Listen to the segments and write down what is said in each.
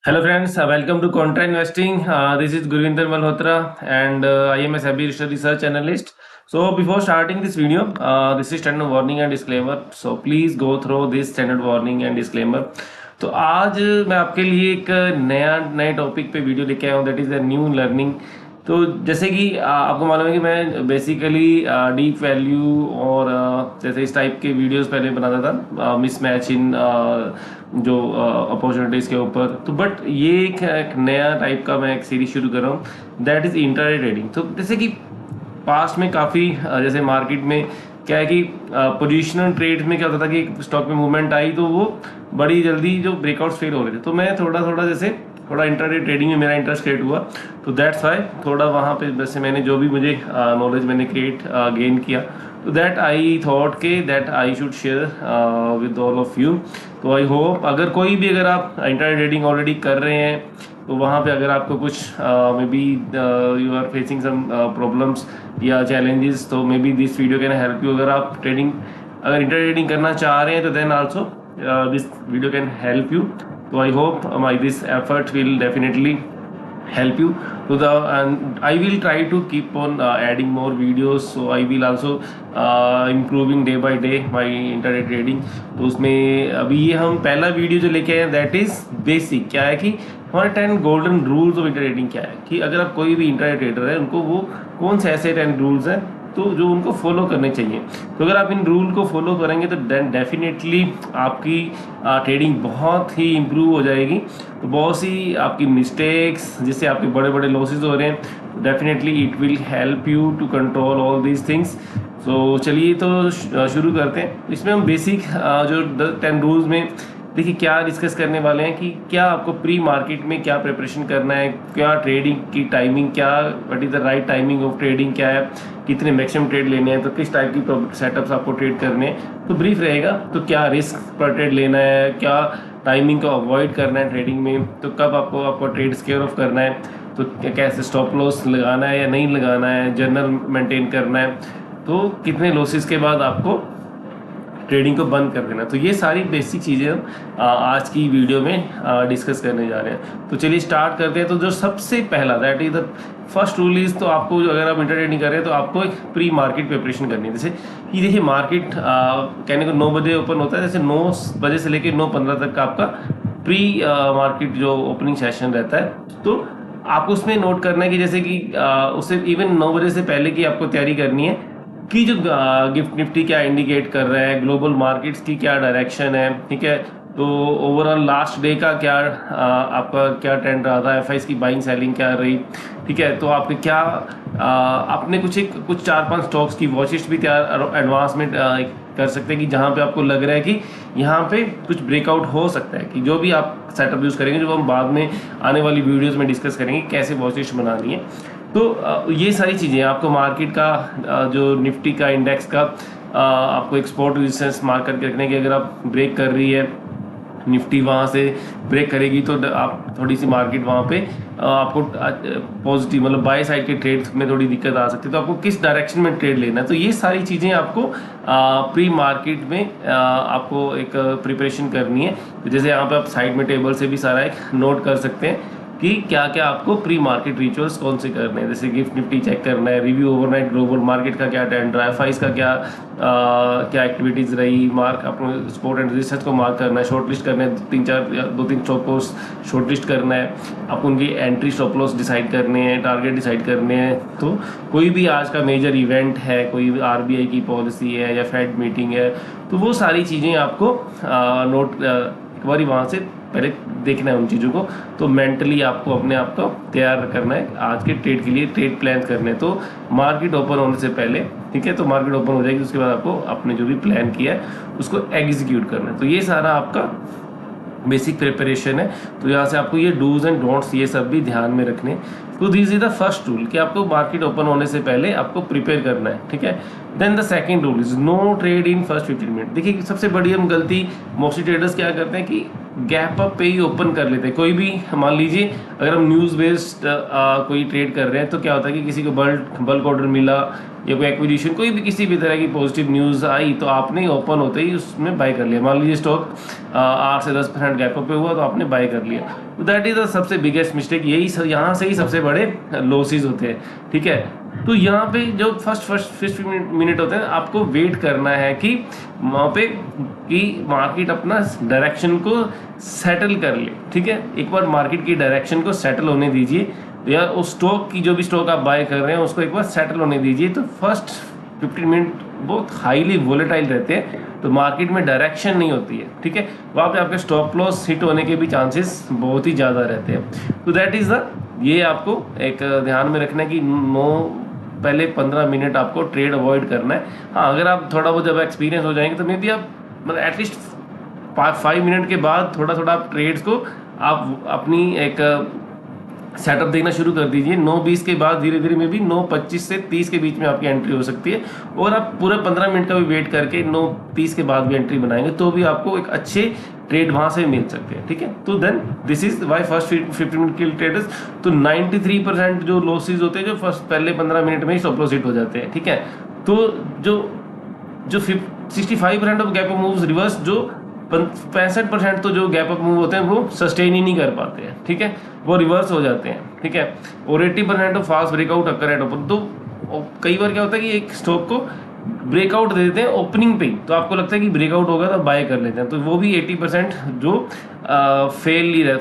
Hello friends, welcome to Contra Investing. This is Gurvinder Malhotra and I am a SEBI research analyst. So before starting this video, this is standard warning and disclaimer. So please go through this standard warning and disclaimer. तो आज मैं आपके लिए एक नए topic पे video लेके आया हूँ, that is the new learning. तो जैसे कि आपको मालूम है कि मैं बेसिकली डीप वैल्यू और जैसे इस टाइप के वीडियोस पहले बनाता था, मिसमैच इन जो अपॉर्चुनिटीज़ के ऊपर। तो बट ये एक नया टाइप का मैं एक सीरीज शुरू कर रहा हूँ, दैट इज़ इंट्राडे ट्रेडिंग। तो जैसे कि पास्ट में काफ़ी जैसे मार्केट में क्या है कि पोजिशनल ट्रेड्स में क्या होता था कि स्टॉक में मूवमेंट आई तो वो बड़ी जल्दी जो ब्रेकआउट्स फेल हो रहे थे। तो मैं थोड़ा थोड़ा जैसे थोड़ा इंट्राडे ट्रेडिंग में मेरा इंटरेस्ट क्रिएट हुआ, तो दैट्स वाई थोड़ा वहाँ पे जैसे मैंने जो भी मुझे नॉलेज मैंने गेन किया, तो दैट आई थॉट के that I should share with all of you. तो आई होप अगर आप इंट्राडे ट्रेडिंग ऑलरेडी कर रहे हैं तो वहाँ पे अगर आपको कुछ may be you are facing some problems या चैलेंजेस, तो may be this video can help you. अगर इंट्राडे ट्रेडिंग करना चाह रहे हैं तो then also this video can help you. So I hope this effort will definitely help you to the, and I will try to keep on adding more videos. So I will also improving day by day my internet trading. तो उसमें अभी ये हम पहला video जो लेके आए हैं दैट इज़ बेसिक। क्या है कि हमारे 10 golden rules of inter trading क्या है कि अगर आप कोई भी इंटरनेट ट्रेडर है उनको वो कौन से ऐसे 10 रूल्स हैं तो जो उनको फॉलो करने चाहिए। तो अगर आप इन रूल को फॉलो करेंगे तो डेफिनेटली आपकी ट्रेडिंग बहुत ही इम्प्रूव हो जाएगी। तो बहुत सी आपकी मिस्टेक्स जिससे आपके बड़े बड़े लॉसेस हो रहे हैं, definitely it will help you to control all these things. So चलिए तो शुरू करते हैं। इसमें हम बेसिक जो 10 रूल्स में देखिए क्या डिस्कस करने वाले हैं कि क्या आपको प्री मार्केट में क्या प्रिपरेशन करना है, क्या ट्रेडिंग की टाइमिंग, क्या what is the right timing of trading क्या है, कितने मैक्सिमम ट्रेड लेने हैं, तो किस टाइप की सेटअप्स आपको ट्रेड करने हैं, तो ब्रीफ रहेगा। तो क्या रिस्क पर ट्रेड लेना है, क्या टाइमिंग को अवॉइड करना है ट्रेडिंग में, तो कब आपको ट्रेड स्केयर ऑफ करना है, तो कैसे स्टॉप लॉस लगाना है या नहीं लगाना है, जर्नल मेंटेन करना है, तो कितने लॉसेस के बाद आपको ट्रेडिंग को बंद कर देना। तो ये सारी बेसिक चीज़ें हम आज की वीडियो में डिस्कस करने जा रहे हैं। तो चलिए स्टार्ट करते हैं। तो जो सबसे पहला that is the first rule is, तो आपको अगर आप इंटर ट्रेडिंग कर रहे हैं तो आपको एक प्री मार्केट प्रिपरेशन करनी है। जैसे कि देखिए मार्केट कहने को 9 बजे ओपन होता है, जैसे 9 बजे से लेकर 9:15 तक का आपका प्री मार्केट जो ओपनिंग सेशन रहता है। तो आपको उसमें नोट करना है कि जैसे कि उससे इवन 9 बजे से पहले की आपको तैयारी करनी है कि जो गिफ्ट निफ्टी क्या इंडिकेट कर रहा है, ग्लोबल मार्केट्स की क्या डायरेक्शन है, ठीक है। तो ओवरऑल लास्ट डे का क्या आपका क्या ट्रेंड रहा था, एफआईज की बाइंग सेलिंग क्या रही, ठीक है। तो आपके क्या आपने कुछ 4-5 स्टॉक्स की वॉच लिस्ट भी तैयार एडवांस में कर सकते हैं कि जहाँ पे आपको लग रहा है कि यहाँ पे कुछ ब्रेकआउट हो सकता है, कि जो भी आप सेटअप यूज़ करेंगे, जो हम बाद में आने वाली वीडियोज़ में डिस्कस करेंगे कैसे वॉच लिस्ट बनानी है। तो ये सारी चीज़ें आपको मार्केट का जो निफ्टी का इंडेक्स का आपको एक स्पॉट रेजिस्टेंस मार्क करके रखने की, अगर आप ब्रेक कर रही है निफ्टी वहाँ से ब्रेक करेगी तो आप थोड़ी सी मार्केट वहाँ पे आपको पॉजिटिव मतलब बाय साइड के ट्रेड में थोड़ी दिक्कत आ सकती है। तो आपको किस डायरेक्शन में ट्रेड लेना है, तो ये सारी चीज़ें आपको प्री मार्केट में आपको एक प्रिपरेशन करनी है। तो जैसे यहाँ पे आप साइड में टेबल से भी सारा एक नोट कर सकते हैं कि क्या क्या आपको प्री मार्केट रिचुअल्स कौन से करने हैं। जैसे गिफ्ट निफ्टी चेक करना है, रिव्यू ओवरनाइट ग्लोबल मार्केट का क्या ट्रेंड रहा है, एफआईज का क्या एक्टिविटीज़ रही, मार्क अपने स्पॉट एंड रेजिस्टेंस को मार्क करना है, शॉर्ट लिस्ट करना है, 2-3 स्टॉक को शॉर्ट लिस्ट करना है, आपको उनकी एंट्री स्टॉप लॉस डिसाइड करने हैं, टारगेट डिसाइड करने हैं। तो कोई भी आज का मेजर इवेंट है, कोई आरबीआई की पॉलिसी है या फेड मीटिंग है, तो वो सारी चीज़ें आपको नोट एक बार वहाँ से पहले देखना है उन चीज़ों को। तो मेंटली आपको अपने आप को तैयार करना है आज के ट्रेड के लिए, ट्रेड प्लान करने हैं। तो मार्केट ओपन होने से पहले, ठीक है, तो मार्केट ओपन हो जाएगी, उसके बाद आपको अपने जो भी प्लान किया है उसको एग्जीक्यूट करना है। तो ये सारा आपका बेसिक प्रिपरेशन है। तो यहाँ से आपको ये डूज एंड डोंट्स ये सब भी ध्यान में रखने। तो this is the first rule कि आपको मार्केट ओपन होने से पहले आपको प्रिपेयर करना है, ठीक है। Then the second rule is no trade in first 15 minute. देखिए सबसे बड़ी हम गलती मोस्टली ट्रेडर्स क्या करते हैं कि गैप अप पे ही ओपन कर लेते हैं। कोई भी मान लीजिए अगर हम न्यूज़ बेस्ड कोई ट्रेड कर रहे हैं तो क्या होता है कि किसी को बल्क ऑर्डर मिला या कोई एक्विजिशन कोई भी किसी भी तरह की पॉजिटिव न्यूज़ आई तो आपने ओपन होते ही उसमें बाय कर लिया। मान लीजिए स्टॉक 8 से 10% गैप अप पे हुआ तो आपने बाय कर लिया। तो दैट इज द सबसे बिगेस्ट मिस्टेक, यही यहाँ से ही सबसे बड़े लॉसेज होते हैं। ठीक है, तो यहाँ पे जो फर्स्ट मिनट होते हैं आपको वेट करना है कि वहाँ पे कि मार्केट अपना डायरेक्शन को सेटल कर ले। ठीक है, एक बार मार्केट की डायरेक्शन को सेटल होने दीजिए या उस स्टॉक की जो भी स्टॉक आप बाय कर रहे हैं उसको एक बार सेटल होने दीजिए। तो फर्स्ट 15 मिनट बहुत हाईली वोलेटाइल रहते हैं, तो मार्केट में डायरेक्शन नहीं होती है। ठीक है, वहाँ पे आपके स्टॉप लॉस हिट होने के भी चांसेस बहुत ही ज़्यादा रहते हैं। तो दैट इज़ द ये आपको एक ध्यान में रखना है कि पहले 15 मिनट आपको ट्रेड अवॉइड करना है। हाँ, अगर आप थोड़ा बहुत जब एक्सपीरियंस हो जाएंगे तो मे बी आप मतलब एटलीस्ट 5 मिनट के बाद थोड़ा थोड़ा आप ट्रेड्स को आप अपनी एक सेटअप देखना शुरू कर दीजिए। 9:20 के बाद धीरे धीरे में भी 9:25 से 30 के बीच में आपकी एंट्री हो सकती है, और आप पूरे 15 मिनट का भी वेट करके 9:30 के बाद भी एंट्री बनाएंगे तो भी आपको एक अच्छे ट्रेड वहां से मिल सकते हैं। ठीक है, तो then this is why first 15 minute के ट्रेडर्स तो 93% जो लॉसेज होते हैं जो पहले 15 मिनट में ही स्टॉप लॉस हिट हो जाते हैं। ठीक है, तो जो 65% of gap up moves reverse, जो 65% तो जो गैप अप मूव होते हैं वो सस्टेन ही नहीं कर पाते हैं। ठीक है, वो रिवर्स हो जाते हैं। ठीक है, और 80% of fast breakout occur at open. तो कई बार क्या होता है कि एक स्टॉक को ब्रेकआउट दे देते हैं ओपनिंग पे ही, तो आपको लगता है कि ब्रेकआउट होगा तो बाय कर लेते हैं, तो वो भी 80% जो फेल ही रहे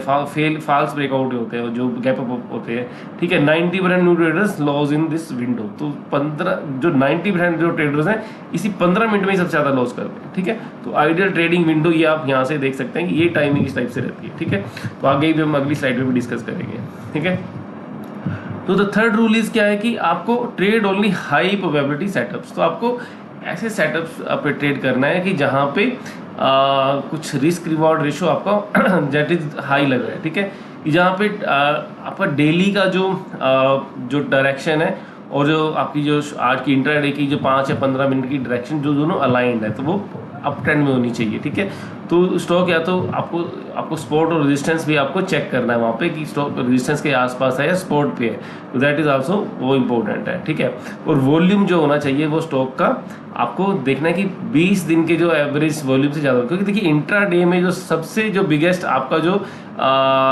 फॉल्स ब्रेकआउट होते हैं जो गैप अप होते हैं। ठीक है, 90% new traders loss in this window. तो 90% जो ट्रेडर्स हैं इसी 15 मिनट में ही सबसे ज़्यादा लॉस करते हैं। ठीक है, तो आइडियल ट्रेडिंग विंडो ये आप यहाँ से देख सकते हैं कि ये टाइमिंग इस टाइप से रहती है। ठीक है, तो आगे भी हम अगली स्लाइड में भी डिस्कस करेंगे। ठीक है, तो द थर्ड रूल इज क्या है कि आपको trade only high probability setups. तो आपको ऐसे सेटअप्स पे ट्रेड करना है कि जहाँ पे कुछ रिस्क रिवॉर्ड रेशो आपका दैट इज हाई लग रहा है। ठीक है, जहाँ पे आपका डेली का जो डायरेक्शन है और जो आपकी जो आज की इंट्राडे की जो 5 या 15 मिनट की डायरेक्शन जो दोनों अलाइंड है तो वो अप ट्रेंड में होनी चाहिए। ठीक है, तो स्टॉक या तो आपको सपोर्ट और रेजिस्टेंस भी आपको चेक करना है वहाँ पे कि स्टॉक रेजिस्टेंस के आसपास है या सपोर्ट पे है, तो दैट इज आल्सो वो इम्पोर्टेंट है। ठीक है, और वॉल्यूम जो होना चाहिए वो स्टॉक का आपको देखना है कि 20 दिन के जो एवरेज वॉल्यूम से ज़्यादा, क्योंकि देखिए इंट्रा डे में जो सबसे जो बिगेस्ट आपका जो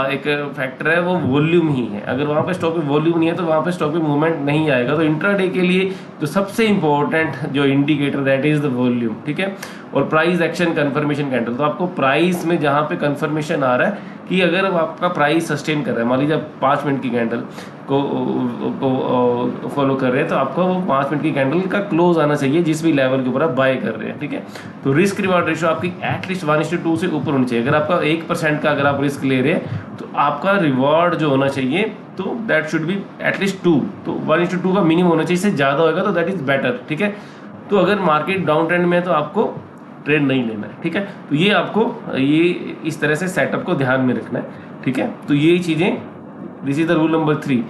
एक फैक्टर है वो वॉल्यूम ही है। अगर वहाँ पे स्टॉक में वॉल्यूम नहीं है तो वहाँ पे स्टॉक में मूवमेंट नहीं आएगा। तो इंट्रा डे के लिए जो सबसे इंपॉर्टेंट जो indicator that is the volume. ठीक है, और प्राइस एक्शन कन्फर्मेशन कैंडल, तो आपको प्राइस में जहाँ पे कन्फर्मेशन आ रहा है कि अगर आपका प्राइस सस्टेन कर रहा है, मान लीजिए आप 5 मिनट की कैंडल को फॉलो कर रहे हैं तो आपको वो 5 मिनट की कैंडल का क्लोज आना चाहिए जिस भी लेवल के ऊपर आप बाय कर रहे हैं। ठीक है, तो रिस्क रिवार्ड रेशो आपकी एटलीस्ट 1:2 से ऊपर होनी चाहिए। अगर आपका 1% का अगर आप रिस्क ले रहे हैं तो आपका रिवॉर्ड जो होना चाहिए तो दैट शुड बी एटलीस्ट 2, तो 1:2 का मिनिमम होना चाहिए। इससे ज़्यादा होगा तो दैट इज बेटर। ठीक है, तो अगर मार्केट डाउन ट्रेंड में है तो आपको ट्रेड नहीं लेना है। ठीक है, तो ये आपको ये इस तरह से सेटअप को ध्यान में रखना है। ठीक है, तो ये चीज़ें, this is the rule number 3,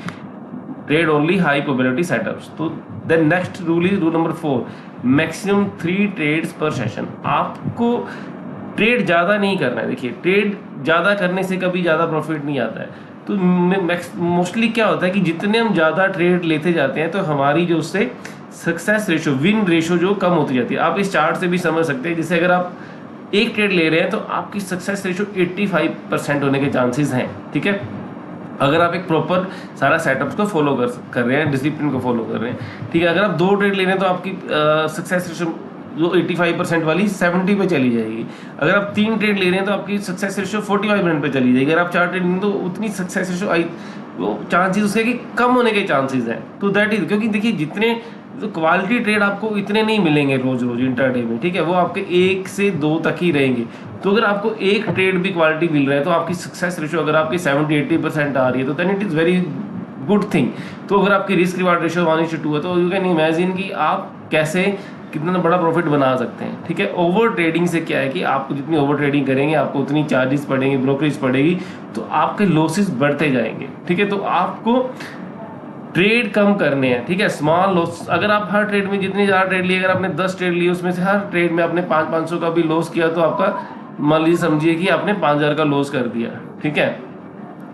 trade only high probability setups. तो then next rule is rule number 4, maximum 3 trades per session. आपको ट्रेड ज़्यादा नहीं करना है। देखिए ट्रेड ज़्यादा करने से कभी ज़्यादा प्रॉफिट नहीं आता है। तो मोस्टली क्या होता है कि जितने हम ज़्यादा ट्रेड लेते जाते हैं तो हमारी जो उससे सक्सेस रेशो, विन रेशो जो कम होती जाती है। आप इस चार्ट से भी समझ सकते हैं, जैसे अगर आप एक ट्रेड ले रहे हैं तो आपकी सक्सेस रेशो 85% होने के चांसेस हैं। ठीक है, अगर आप एक प्रॉपर सारा सेटअप्स को फॉलो कर रहे हैं, डिसिप्लिन को फॉलो कर रहे हैं। ठीक है, अगर आप 2 ट्रेड ले रहे हैं तो आपकी सक्सेस रेशो जो 85% वाली 70 पे चली जाएगी। अगर आप 3 ट्रेड ले रहे हैं तो आपकी सक्सेस रेशो 45% पे चली जाएगी। अगर आप 4 ट्रेड ले रहे हैं तो उतनी सक्सेस रेशो वो चांसेस उसके कि कम होने के चांसेस हैं। तो दैट इज, क्योंकि देखिए जितने तो क्वालिटी ट्रेड आपको इतने नहीं मिलेंगे रोज रोज इंटरडे में। ठीक है, वो आपके 1 से 2 तक ही रहेंगे। तो अगर आपको एक ट्रेड भी क्वालिटी मिल रहा है तो आपकी सक्सेस रेशो अगर आपकी 70-80% आ रही है तो then it is very good thing. तो अगर आपकी रिस्क रिवार्ड रेशो 1:2 है तो यू कैन इमेजिन कि आप कैसे कितना बड़ा प्रॉफिट बना सकते हैं। ठीक है, ओवर ट्रेडिंग से क्या है कि आपको जितनी ओवर ट्रेडिंग करेंगे आपको उतनी चार्जेस पड़ेंगे, ब्रोकरेज पड़ेगी, तो आपके लॉसेस बढ़ते जाएंगे। ठीक है, तो आपको ट्रेड कम करने हैं, ठीक है, स्मॉल लॉस। अगर आप हर ट्रेड में जितनी ज़्यादा ट्रेड लिए, अगर आपने 10 ट्रेड लिए उसमें से हर ट्रेड में आपने 500 का भी लॉस किया तो आपका मान लीजिए समझिए कि आपने 5000 का लॉस कर दिया, ठीक है।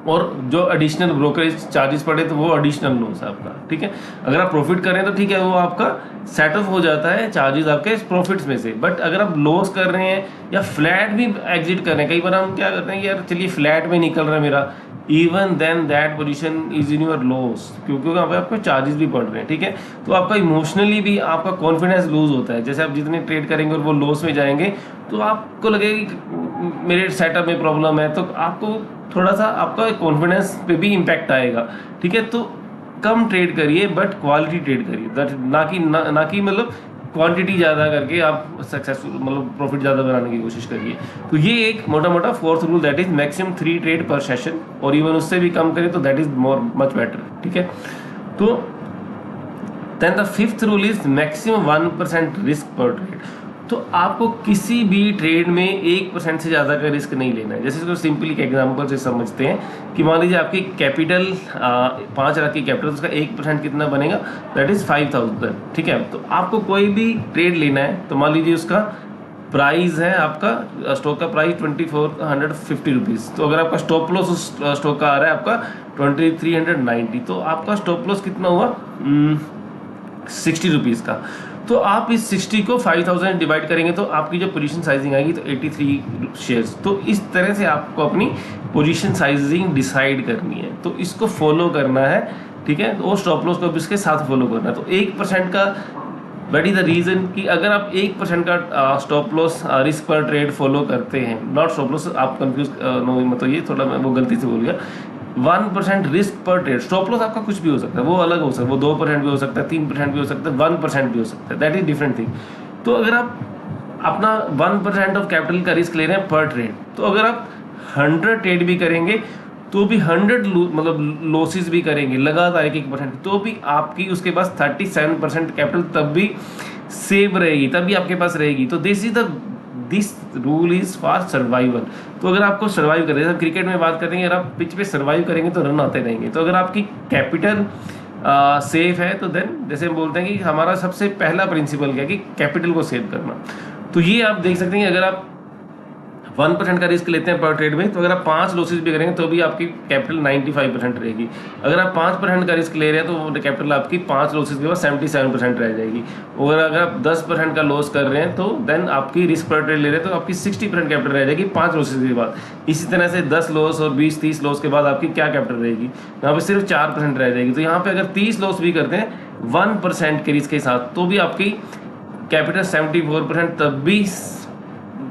और जो एडिशनल ब्रोकरेज चार्जेस पड़े तो वो एडिशनल लॉस है आपका, ठीक है। अगर आप प्रॉफिट कर रहे हैं तो ठीक है, वो आपका सेट ऑफ हो जाता है चार्जेस आपके प्रॉफिट्स में से। बट अगर आप लॉस कर रहे हैं या फ्लैट भी एग्जिट कर रहे हैं, कई बार हम क्या करते हैं कि यार चलिए फ्लैट में निकल रहा है मेरा, even then that position is in your loss, क्योंकि वहाँ पे आपको चार्जेस भी पड़ रहे हैं, ठीक है। तो आपका इमोशनली भी आपका कॉन्फिडेंस लूज होता है। जैसे आप जितने ट्रेड करेंगे और वो लॉस में जाएंगे तो आपको लगेगा कि मेरे सेटअप में प्रॉब्लम है, तो आपको थोड़ा सा आपका कॉन्फिडेंस पे भी इम्पैक्ट आएगा, ठीक है। तो कम ट्रेड करिए बट क्वालिटी ट्रेड करिए, ना कि मतलब क्वांटिटी ज़्यादा करके आप सक्सेसफुल मतलब प्रॉफिट ज़्यादा बनाने की कोशिश करिए। तो ये एक मोटा मोटा fourth rule, that is maximum 3 trade पर सेशन, और इवन उससे भी कम करें तो दैट इज मच बेटर, ठीक है। तो then the fifth rule is maximum 1% risk पर ट्रेड। तो आपको किसी भी ट्रेड में 1% से ज़्यादा का रिस्क नहीं लेना है। जैसे इसको सिंपली एक एग्जांपल से समझते हैं कि मान लीजिए आपकी कैपिटल 5 लाख की कैपिटल, उसका 1% कितना बनेगा, दैट इज़ 5000, ठीक है। तो आपको कोई भी ट्रेड लेना है तो मान लीजिए उसका प्राइस है, आपका स्टॉक का प्राइस 2450 रुपीज़। तो अगर आपका स्टॉप लॉस उस स्टॉक का आ रहा है आपका 2390, तो आपका स्टॉप लॉस कितना हुआ 60 रुपीज़ का। तो आप इस 60 को 5000 डिवाइड करेंगे तो आपकी जो पोजीशन साइजिंग आएगी तो 83 शेयर्स। तो इस तरह से आपको अपनी पोजीशन साइजिंग डिसाइड करनी है, तो इसको फॉलो करना है, ठीक है। तो स्टॉप लॉस को भी इसके साथ फॉलो करना है। तो 1% का दैट इज द रीजन कि अगर आप 1% का स्टॉप लॉस रिस्क पर ट्रेड फॉलो करते हैं, नॉट स्टॉप लॉस, आप कंफ्यूज मतलब ये थोड़ा मैं वो गलती से बोल गया, 1% रिस्क पर ट्रेड। स्टॉप लॉस आपका कुछ भी हो सकता है, वो अलग हो सकता है, वो 2% भी हो सकता है, 3% भी हो सकता है, 1% भी हो सकता है, दैट इज डिफरेंट थिंग। तो अगर आप अपना 1% ऑफ कैपिटल का रिस्क ले रहे हैं पर ट्रेड, तो अगर आप 100 ट्रेड भी करेंगे तो भी 100 मतलब लॉसेस भी करेंगे लगातार 1% तो भी आपकी उसके पास 37% कैपिटल तब भी सेव रहेगी, तभी आपके पास रहेगी। तो this rule is for survival. तो अगर आपको सर्वाइव करें, जैसे क्रिकेट में बात करेंगे, अगर आप पिच पे सर्वाइव करेंगे तो रन आते रहेंगे। तो अगर आपकी कैपिटल सेफ है तो देन जैसे हम बोलते हैं कि हमारा सबसे पहला प्रिंसिपल क्या है कि कैपिटल को सेव करना। तो ये आप देख सकते हैं, अगर आप 1% का रिस्क लेते हैं पर ट्रेड में, तो अगर आप 5 लॉसेज भी करेंगे तो भी आपकी कैपिटल 95% रहेगी। अगर आप 5% का रिस्क ले रहे हैं तो कैपिटल आपकी 5 लॉसेज के बाद 77% रह जाएगी। और अगर आप 10% का लॉस कर रहे हैं तो देन आपकी रिस्क पर ट्रेड ले रहे हैं तो आपकी 60% कैपिटल रह जाएगी 5 लॉसेज के बाद। इसी तरह से 10 लॉस और 20-30 लॉस के बाद आपकी क्या कैपिटल रहेगी, यहाँ पे सिर्फ 4% रह जाएगी। तो यहाँ पे अगर 30 लॉस भी करते हैं 1% के रिस्क के साथ तो भी आपकी कैपिटल 74% तब भी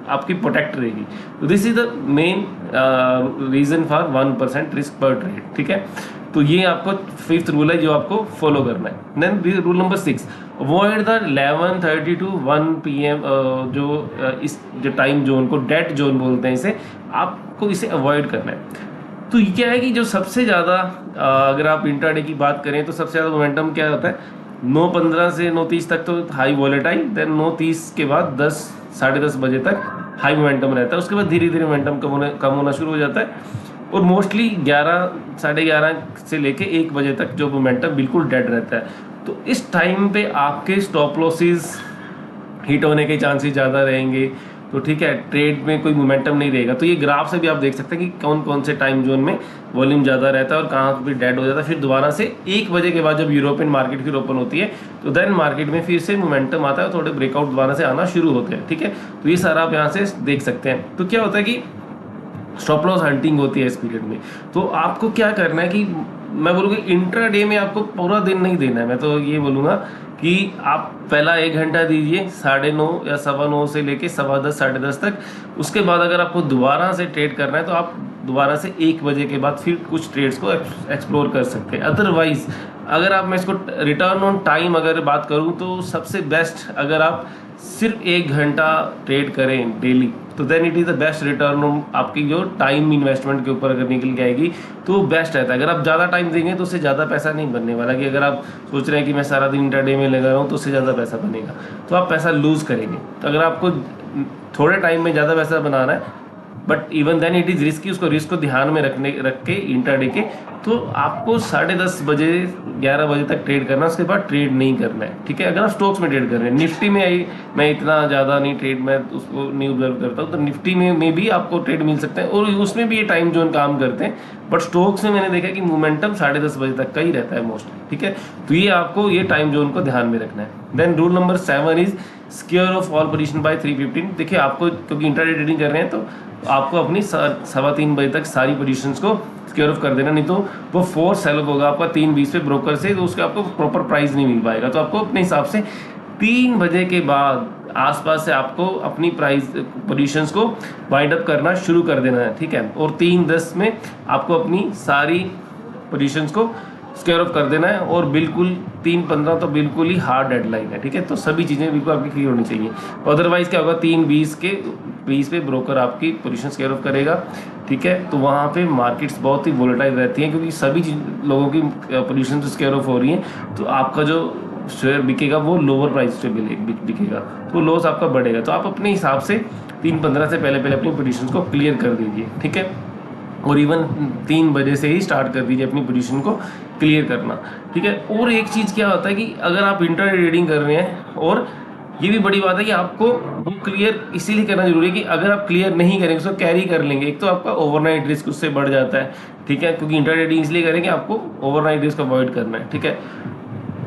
आपकी प्रोटेक्ट रहेगी। तो this is the main reason for 1% risk पर ट्रेड, ठीक है। तो ये आपको 5th रूल है जो आपको फॉलो करना है। Then rule number 6, avoid the 11:30 to 1 PM इस जो टाइम जोन को डेड जोन बोलते हैं, इसे आपको इसे अवॉइड करना है। तो ये क्या है कि जो सबसे ज़्यादा अगर आप इंट्राडे की बात करें तो सबसे ज़्यादा मोमेंटम क्या होता है, 9:15 से 9:30 तक तो हाई वॉलेटाइल, देन 9:30 के बाद 10 साढ़े 10 बजे तक हाई मोमेंटम रहता है। उसके बाद धीरे धीरे मोमेंटम कम होना शुरू हो जाता है और मोस्टली 11 साढ़े 11 से लेके 1 बजे तक जो मोमेंटम बिल्कुल डेड रहता है। तो इस टाइम पे आपके स्टॉप लॉसेस हिट होने के चांसेस ज़्यादा रहेंगे। तो ठीक है, ट्रेड में कोई मोमेंटम नहीं रहेगा। तो ये ग्राफ से भी आप देख सकते हैं कि कौन कौन से टाइम जोन में वॉल्यूम ज़्यादा रहता है और कहाँ पे डेड हो जाता है। फिर दोबारा से 1 बजे के बाद जब यूरोपियन मार्केट फिर ओपन होती है तो देन मार्केट में फिर से मोमेंटम आता है, थोड़े ब्रेकआउट दोबारा से आना शुरू होते हैं, ठीक है। तो ये सारा आप यहाँ से देख सकते हैं। तो क्या होता है कि स्टॉप लॉस हंटिंग होती है इस पीरियड में। तो आपको क्या करना है कि मैं बोलूँगा इंट्राडे में आपको पूरा दिन नहीं देना है। मैं तो ये बोलूँगा कि आप पहला 1 घंटा दीजिए 9:30 या 9:15 से लेके 10:15 साढ़े 10 तक। उसके बाद अगर आपको दोबारा से ट्रेड करना है तो आप दोबारा से 1 बजे के बाद फिर कुछ ट्रेड्स को एक्सप्लोर कर सकते हैं। अदरवाइज अगर आप मैं इसको रिटर्न ऑन टाइम अगर बात करूँ तो सबसे बेस्ट अगर आप सिर्फ 1 घंटा ट्रेड करें डेली तो then it is the best return on आपकी जो टाइम इन्वेस्टमेंट के ऊपर अगर निकल के आएगी तो बेस्ट रहता है। अगर आप ज़्यादा टाइम देंगे तो उससे ज़्यादा पैसा नहीं बनने वाला। कि अगर आप सोच रहे हैं कि मैं सारा दिन इंट्राडे में लगा रहा हूँ तो उससे ज़्यादा पैसा बनेगा तो आप पैसा लूज़ करेंगे। तो अगर आपको थोड़े टाइम में ज़्यादा पैसा बनाना है but even then it is risky, उसको रिस्क को ध्यान में रख के इंट्राडे के, तो आपको 10:30 बजे 11 बजे तक ट्रेड करना, उसके बाद ट्रेड नहीं करना है, ठीक है। अगर आप स्टॉक्स में ट्रेड कर रहे हैं, निफ्टी में मैं इतना ज़्यादा नहीं ट्रेड में उसको नहीं ऑब्जर्व करता हूँ, तो निफ्टी में भी आपको ट्रेड मिल सकते हैं और उसमें भी ये टाइम जोन काम करते हैं, बट स्टॉक्स में मैंने देखा कि मोमेंटम 10:30 बजे तक का ही रहता है मोस्टली, ठीक है। तो ये आपको ये टाइम जोन को ध्यान में रखना है। Then rule number 7 is square off all position by 3:15। देखिए आपको क्योंकि इंट्राडे ट्रेडिंग कर रहे हैं तो आपको अपनी 3:15 बजे तक सारी पोजीशंस को स्क्योर ऑफ कर देना, नहीं तो वो फोर्स सेल होगा आपका 3:20 पे ब्रोकर से, तो उसका आपको प्रॉपर प्राइस नहीं मिल पाएगा। तो आपको अपने हिसाब से 3 बजे के बाद आसपास से आपको अपनी प्राइस पोजीशंस को वाइंड अप करना शुरू कर देना है, ठीक है। और 3:10 में आपको अपनी सारी पोजीशंस को स्क्वायर ऑफ कर देना है, और बिल्कुल 3:15 तो बिल्कुल ही हार्ड डेडलाइन है, ठीक है। तो सभी चीज़ें बिल्कुल आपकी क्लियर होनी चाहिए, अदरवाइज क्या होगा 3:20 पे ब्रोकर आपकी पोजीशन स्क्वायर ऑफ करेगा, ठीक है। तो वहाँ पे मार्केट्स बहुत ही वोलेटाइल रहती हैं, क्योंकि सभी लोगों की पोजीशन स्क्वायर ऑफ हो रही हैं, तो आपका जो शेयर बिकेगा वो लोअर प्राइस पे बिकेगा, तो लॉस आपका बढ़ेगा। तो आप अपने हिसाब से 3:15 से पहले अपनी पोजीशन को क्लियर कर दीजिए, ठीक है। और इवन 3 बजे से ही स्टार्ट कर दीजिए अपनी पोजीशन को क्लियर करना, ठीक है। और एक चीज़ क्या होता है कि अगर आप इंट्राडे ट्रेडिंग कर रहे हैं, और ये भी बड़ी बात है कि आपको वो क्लियर इसीलिए करना जरूरी है कि अगर आप क्लियर नहीं करेंगे उसको कैरी कर लेंगे, एक तो आपका ओवरनाइट रिस्क उससे बढ़ जाता है, ठीक है। क्योंकि इंट्राडे ट्रेडिंग इसलिए करेंगे आपको ओवरनाइट रिस्क अवॉइड करना है, ठीक है।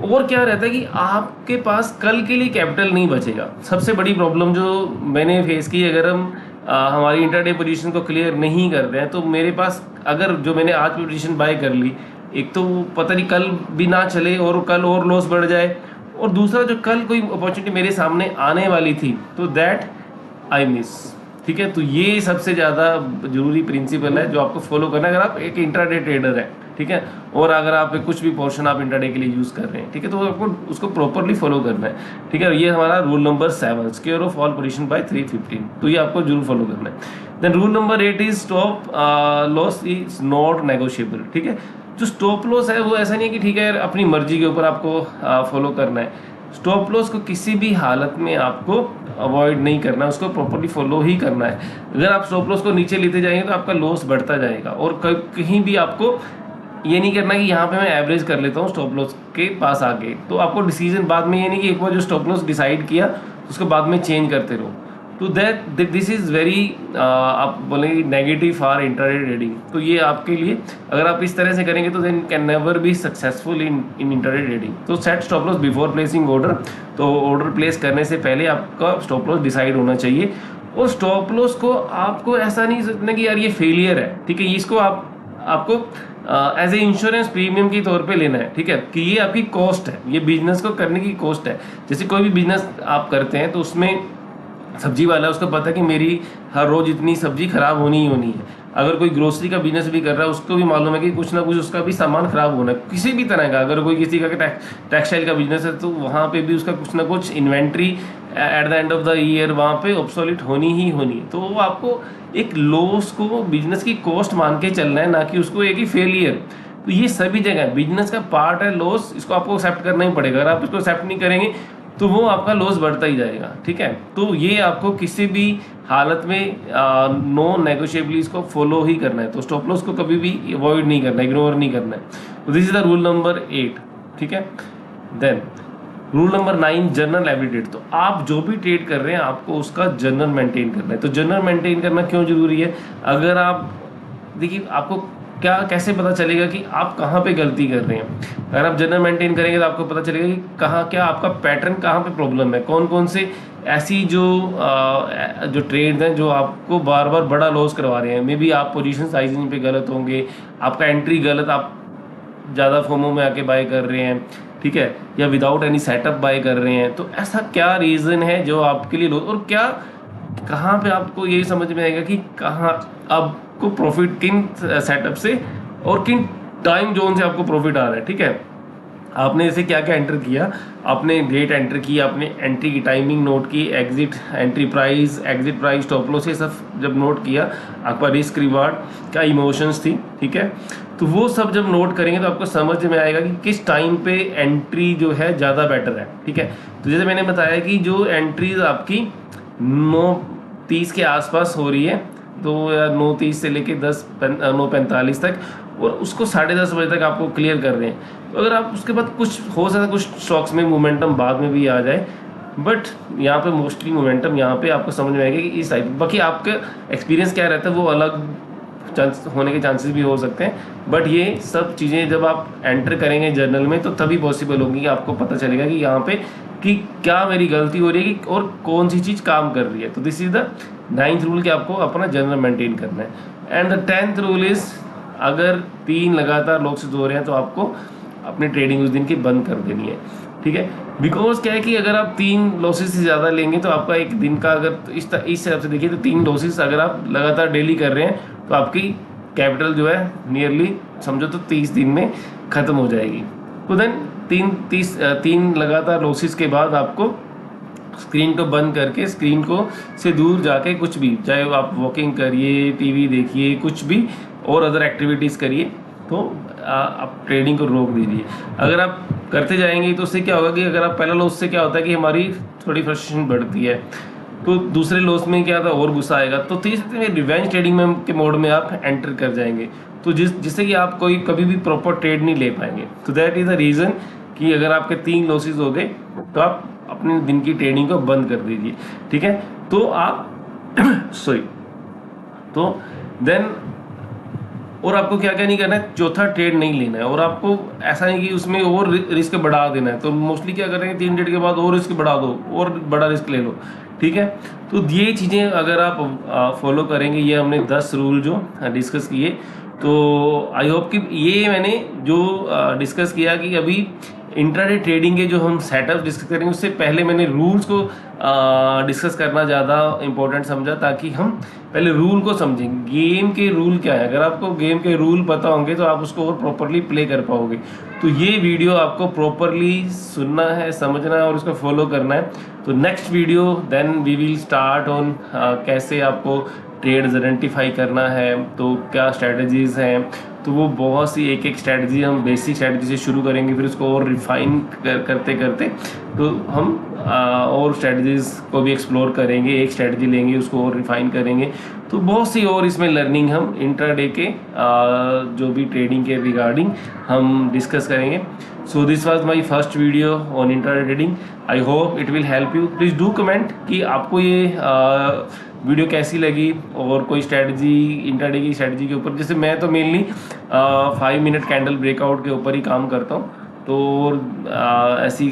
और क्या रहता है कि आपके पास कल के लिए कैपिटल नहीं बचेगा। सबसे बड़ी प्रॉब्लम जो मैंने फेस की, अगर हम हमारी इंट्राडे पोजीशन को क्लियर नहीं करते हैं, तो मेरे पास अगर जो मैंने आज पोजीशन बाय कर ली, एक तो पता नहीं कल भी ना चले और कल और लॉस बढ़ जाए, और दूसरा जो कल कोई अपॉर्चुनिटी मेरे सामने आने वाली थी तो दैट आई मिस, ठीक है। तो ये सबसे ज़्यादा जरूरी प्रिंसिपल है जो आपको फॉलो करना है अगर आप एक इंट्राडे ट्रेडर है, ठीक है। और अगर आप कुछ भी पोर्शन आप इंट्राडे के लिए यूज़ कर रहे हैं, ठीक है, तो आपको उसको प्रॉपरली फॉलो करना है, ठीक है। ये हमारा rule number 7, square off all position by 3:15, तो ये आपको जरूर फॉलो करना है। Then rule number 8 is stop loss is not negotiable, ठीक है। जो स्टॉप लॉस है वो ऐसा नहीं है कि ठीक है अपनी मर्जी के ऊपर आपको फॉलो करना है। स्टॉप लॉस को किसी भी हालत में आपको अवॉइड नहीं करना है, उसको प्रॉपर्ली फॉलो ही करना है। अगर आप स्टॉप लॉस को नीचे लेते जाएंगे तो आपका लॉस बढ़ता जाएगा, और कहीं भी आपको ये नहीं करना कि यहाँ पे मैं एवरेज कर लेता हूँ स्टॉप लॉस के पास आके। तो आपको डिसीजन बाद में ये नहीं कि एक बार जो स्टॉप लॉस डिसाइड किया उसको बाद में चेंज करते रहो, तो दैट दिस इज़ वेरी आप बोलेंगे नेगेटिव फॉर इंट्राडे ट्रेडिंग। तो ये आपके लिए अगर आप इस तरह से करेंगे तो then can never be successful in intraday trading. तो set stop loss before placing order, तो ऑर्डर प्लेस करने से पहले आपका स्टॉप लॉस डिसाइड होना चाहिए। और स्टॉप लॉस को आपको ऐसा नहीं सोचना कि यार ये फेलियर है, ठीक है, इसको आपको एज ए इंश्योरेंस प्रीमियम के तौर पे लेना है, ठीक है, कि ये आपकी कॉस्ट है, ये बिजनेस को करने की कॉस्ट है। जैसे कोई भी बिजनेस आप करते हैं तो उसमें सब्जी वाला उसको पता है कि मेरी हर रोज इतनी सब्जी खराब होनी ही होनी है। अगर कोई ग्रोसरी का बिजनेस भी कर रहा है उसको भी मालूम है कि कुछ ना कुछ उसका भी सामान खराब होना है, किसी भी तरह का। अगर कोई किसी का टेक्सटाइल का बिजनेस है तो वहाँ पे भी उसका कुछ ना कुछ inventory at the end of the year वहाँ पे ऑब्सोलीट होनी ही होनी है। तो वो आपको एक लॉस को बिजनेस की कॉस्ट मान के चलना है, ना कि उसको एक ही फेलियर। तो ये सभी जगह बिजनेस का पार्ट है लॉस, इसको आपको एक्सेप्ट करना ही पड़ेगा। अगर आप इसको एक्सेप्ट नहीं करेंगे तो वो आपका लॉस बढ़ता ही जाएगा, ठीक है। तो ये आपको किसी भी हालत में नो नेगोशिएबली इसको फॉलो ही करना है। तो स्टॉप लॉस को कभी भी अवॉइड नहीं करना है, इग्नोर नहीं करना है। तो this is the rule number 8, ठीक है। Then rule number 9 journal every date. तो आप जो भी ट्रेड कर रहे हैं आपको उसका जर्नल मेंटेन करना है। तो जर्नल मेंटेन करना क्यों जरूरी है? अगर आप देखिए आपको क्या कैसे पता चलेगा कि आप कहाँ पे गलती कर रहे हैं। अगर आप जर्नल मेंटेन करेंगे तो आपको पता चलेगा कि कहाँ क्या आपका पैटर्न, कहाँ पे प्रॉब्लम है, कौन कौन से ऐसी जो ट्रेड हैं जो आपको बार बार बड़ा लॉस करवा रहे हैं। मे बी आप पोजीशन साइजिंग पे गलत होंगे, आपका एंट्री गलत, आप ज़्यादा फोमो में आके बाय कर रहे हैं, ठीक है, या विदाउट एनी सेटअप बाय कर रहे हैं। तो ऐसा क्या रीज़न है जो आपके लिए लॉस, और क्या कहाँ पे आपको ये समझ में आएगा कि कहाँ आपको प्रॉफिट, किन सेटअप से और किन टाइम जोन से आपको प्रॉफिट आ रहा है, ठीक है। आपने जैसे क्या क्या एंटर किया, आपने डेट एंटर की, आपने एंट्री की टाइमिंग नोट की, exit entry price, exit price, stop loss, ये सब जब नोट किया, आपका रिस्क रिवार्ड, क्या इमोशंस थी, ठीक है। तो वो सब जब नोट करेंगे तो आपको समझ में आएगा कि किस टाइम पे एंट्री जो है ज़्यादा बेटर है, ठीक है। तो जैसे मैंने बताया कि जो एंट्रीज आपकी 9:30 के आसपास हो रही है तो या 9:30 से लेके 9:45 तक, और उसको 10:30 बजे तक आपको क्लियर कर रहे हैं। तो अगर आप उसके बाद कुछ हो सकता है कुछ स्टॉक्स में मोमेंटम बाद में भी आ जाए, बट यहाँ पे मोस्टली मोमेंटम यहाँ पे आपको समझ में आएगा कि इस टाइप। बाकी आपका एक्सपीरियंस क्या रहता है वो अलग चांस होने के चांसेस भी हो सकते हैं, बट ये सब चीज़ें जब आप एंटर करेंगे जर्नल में तो तभी पॉसिबल होगी कि आपको पता चलेगा कि यहाँ पे कि क्या मेरी गलती हो रही है और कौन सी चीज़ काम कर रही है। तो this is the 9th rule कि आपको अपना जर्नल मेंटेन करना है। And the 10th rule is, अगर 3 लगातार लॉसेस हो रहे हैं तो आपको अपनी ट्रेडिंग उस दिन की बंद कर देनी है, ठीक है। बिकॉज क्या है कि अगर आप 3 लॉसेस से ज़्यादा लेंगे तो आपका एक दिन का, अगर इस हिसाब से देखिए तो 3 लॉसेस अगर आप लगातार डेली कर रहे हैं तो आपकी कैपिटल जो है नियरली समझो तो 30 दिन में ख़त्म हो जाएगी। तो देन 3 लगातार लॉसेस के बाद आपको स्क्रीन को बंद करके, स्क्रीन को से दूर जाके कुछ भी, चाहे आप वॉकिंग करिए, टीवी देखिए, कुछ भी और अदर एक्टिविटीज़ करिए, तो आप ट्रेडिंग को रोक दीजिए। अगर आप करते जाएंगे तो उससे क्या होगा कि अगर आप पहला लॉस से क्या होता है कि हमारी थोड़ी फ्रस्ट्रेशन बढ़ती है, तो दूसरे लॉस में क्या था और गुस्सा आएगा, तो तीसरे में रिवेंज ट्रेडिंग में के मोड में आप एंटर कर जाएंगे, तो जिससे कि आप कोई कभी भी प्रॉपर ट्रेड नहीं ले पाएंगे। तो दैट इज़ द रीज़न कि अगर आपके 3 लॉसेस हो गए तो आप अपने दिन की ट्रेडिंग को बंद कर दीजिए, ठीक है। तो आप सॉरी, तो देन और आपको क्या क्या नहीं करना है, चौथा ट्रेड नहीं लेना है, और आपको ऐसा नहीं कि उसमें और रिस्क बढ़ा देना है। तो मोस्टली क्या कर रहे हैं, 3 ट्रेड के बाद और रिस्क बढ़ा दो और बड़ा रिस्क ले लो, ठीक है। तो ये चीज़ें अगर आप फॉलो करेंगे, ये हमने 10 रूल जो डिस्कस किए, तो आई होप कि ये मैंने जो डिस्कस किया कि अभी इंट्राडे ट्रेडिंग के जो हम सेटअप डिस्कस करेंगे उससे पहले मैंने रूल्स को डिस्कस करना ज़्यादा इम्पोर्टेंट समझा, ताकि हम पहले रूल को समझें, गेम के रूल क्या है। अगर आपको गेम के रूल पता होंगे तो आप उसको और प्रॉपरली प्ले कर पाओगे। तो ये वीडियो आपको प्रॉपरली सुनना है, समझना है और उसको फॉलो करना है। तो next video then we will start on कैसे आपको ट्रेड्स आइडेंटिफाई करना है, तो क्या स्ट्रेटजीज़ हैं। तो वो बहुत सी एक स्ट्रेटजी हम बेसिक स्ट्रेटजी से शुरू करेंगे, फिर उसको और रिफाइन करते करते तो हम और स्ट्रेटजीज़ को भी एक्सप्लोर करेंगे। एक स्ट्रेटजी लेंगे, उसको और रिफाइन करेंगे, तो बहुत सी और इसमें लर्निंग हम इंट्राडे के जो भी ट्रेडिंग के रिगार्डिंग हम डिस्कस करेंगे। So this was my first video on intraday trading. I hope it will help you. Please do comment कि आपको ये वीडियो कैसी लगी, और कोई स्ट्रेटजी इंट्राडे की स्ट्रेटजी के ऊपर। जैसे मैं तो मेनली 5 मिनट कैंडल ब्रेकआउट के ऊपर ही काम करता हूँ, तो ऐसी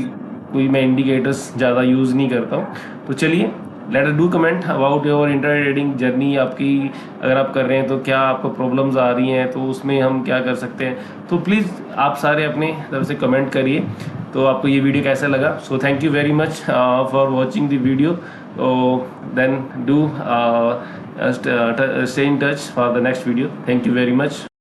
कोई मैं इंडिकेटर्स ज़्यादा यूज़ नहीं करता हूँ। तो चलिए, let us do comment about your intraday trading journey. आपकी अगर आप कर रहे हैं तो क्या आपको प्रॉब्लम्स आ रही हैं, तो उसमें हम क्या कर सकते हैं। तो प्लीज़ आप सारे अपने तरफ से कमेंट करिए तो आपको ये वीडियो कैसा लगा। So thank you very much for watching the video. Then do stay in touch for the next video. Thank you very much.